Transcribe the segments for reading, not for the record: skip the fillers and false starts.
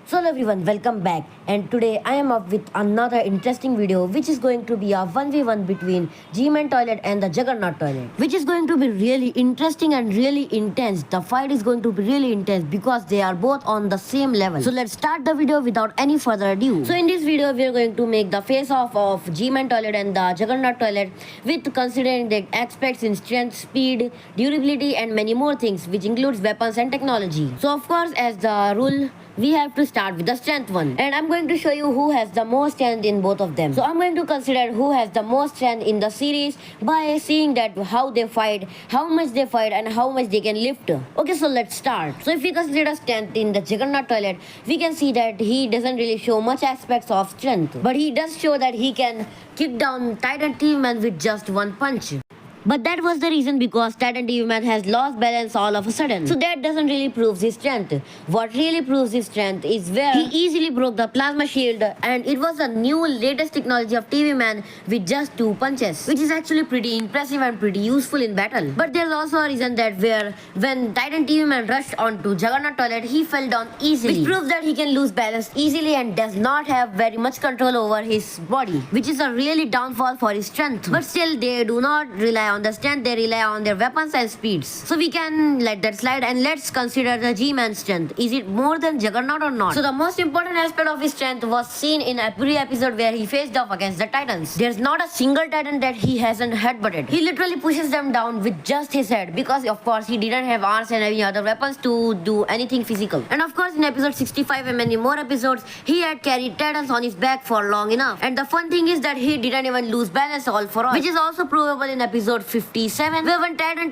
So hello everyone, welcome back, and today I am up with another interesting video which is going to be a 1v1 between G-Man toilet and the Juggernaut toilet, which is going to be really interesting and really intense. The fight is going to be really intense because they are both on the same level. So let's start the video without any further ado. So in this video we are going to make the face-off of G-Man toilet and the Juggernaut toilet with considering the aspects in strength, speed, durability and many more things, which includes weapons and technology. So of course, as the rule, we have to start with the strength one, and I'm going to show you who has the most strength in both of them. So I'm going to consider who has the most strength in the series by seeing that how they fight, how much they fight and how much they can lift. Okay, so let's start. So if we consider strength in the Juggernaut toilet, we can see that he doesn't really show much aspects of strength, but he does show that he can kick down Titan TV Man with just one punch. But that was the reason because Titan TV Man has lost balance all of a sudden. So that doesn't really prove his strength. What really proves his strength is where he easily broke the plasma shield, and it was a new latest technology of TV Man with just 2 punches, which is actually pretty impressive and pretty useful in battle. But there's also a reason that where when Titan TV Man rushed onto Juggernaut toilet, he fell down easily, which proves that he can lose balance easily and does not have very much control over his body, which is a really downfall for his strength. But still, they do not rely on the strength, they rely on their weapons and speeds. So we can let that slide, and let's consider the G-Man strength. Is it more than Juggernaut or not? So the most important aspect of his strength was seen in every episode where he faced off against the Titans. There's not a single Titan that he hasn't headbutted. He literally pushes them down with just his head, because of course he didn't have arms and any other weapons to do anything physical. And of course in episode 65 and many more episodes, he had carried Titans on his back for long enough. And the fun thing is that he didn't even lose balance all for all, which is also provable in episode 57, where when Titan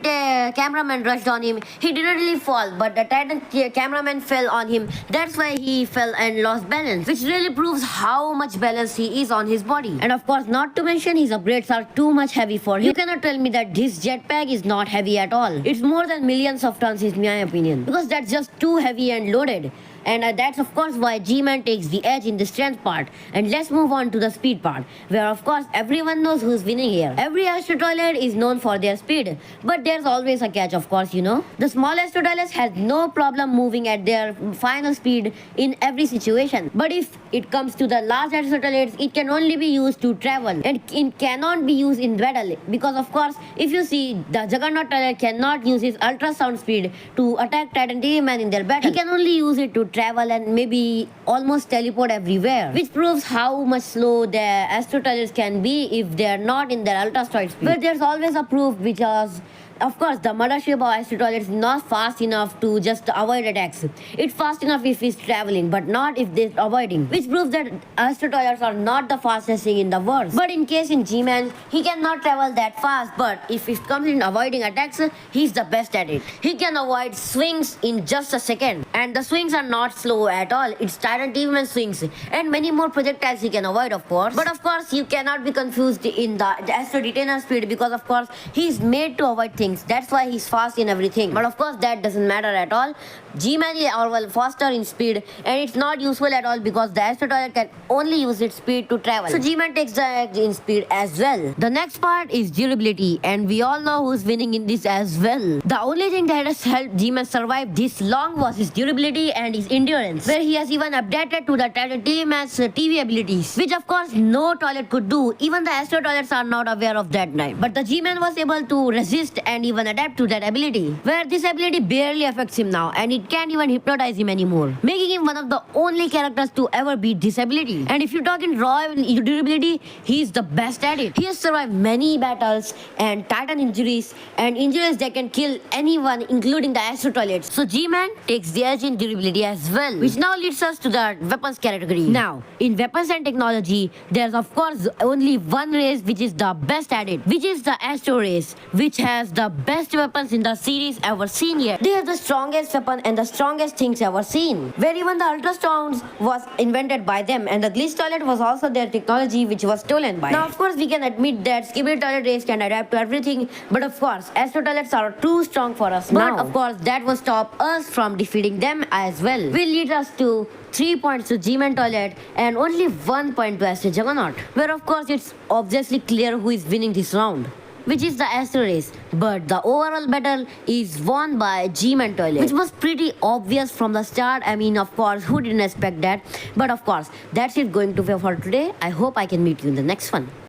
cameraman rushed on him, he didn't really fall, but the Titan cameraman fell on him. That's why he fell and lost balance, which really proves how much balance he is on his body. And of course, not to mention, his upgrades are too much heavy for him. You cannot tell me that this jetpack is not heavy at all. It's more than millions of tons in my opinion, because that's just too heavy and loaded. And that's of course why G-Man takes the edge in the strength part. And let's move on to the speed part, where of course everyone knows who's winning here. Every Astro toilet is known for their speed, but there's always a catch, of course, you know. The small Astro toilets has no problem moving at their final speed in every situation. But if it comes to the large Astro toilets, it can only be used to travel, and it cannot be used in battle, because of course if you see, the Juggernaut toilet cannot use his ultrasound speed to attack Titan TV Man in their battle. He can only use it to travel and maybe almost teleport everywhere, which proves how much slow the Astro toilets can be if they are not in their ultra speed. But there's always a proof, because of course, the Mothership of Astro toilet is not fast enough to just avoid attacks. It's fast enough if he's traveling, but not if they're avoiding, which proves that Astro toilets are not the fastest thing in the world. But in case in G-Man, he cannot travel that fast, but if it comes in avoiding attacks, he's the best at it. He can avoid swings in just a second, and the swings are not slow at all. It's Titan TV Man swings, and many more projectiles he can avoid, of course. But of course, you cannot be confused in the Astro Detainer speed, because of course, he's made to avoid things. That's why he's fast in everything. But of course, that doesn't matter at all. G-Man is well faster in speed, and it's not useful at all because the Astro toilet can only use its speed to travel. So G-Man takes the edge in speed as well. The next part is durability, and we all know who's winning in this as well. The only thing that has helped G-Man survive this long was his durability and his endurance, where he has even updated to the Titan TV Man's TV abilities, which of course no toilet could do. Even the Astro toilets are not aware of that now. But the G-Man was able to resist and even adapt to that ability, where this ability barely affects him now, and it can't even hypnotize him anymore, making him one of the only characters to ever beat this ability. And if you talk in raw durability, he's the best at it. He has survived many battles and Titan injuries, and injuries that can kill anyone, including the Astro toilets. So G-Man takes the edge in durability as well, which now leads us to the weapons category. Now, in weapons and technology, there's of course only one race which is the best at it, which is the Astro race, which has the best weapons in the series ever seen yet. They have the strongest weapon and the strongest things ever seen, where even the Ultra Stones was invented by them, and the Glitch toilet was also their technology, which was stolen by. Now of course we can admit that Skibidi toilet race can adapt to everything, but of course Astro toilets are too strong for us now. But of course that will stop us from defeating them as well. Will lead us to 3 points to G-Man toilet and only 1 point to Astro Juggernaut, where of course it's obviously clear who is winning this round. which is the Astro race. But the overall battle is won by G-Man Toilet, which was pretty obvious from the start. I mean, of course, who didn't expect that? But of course, that's it going to be for today. I hope I can meet you in the next one.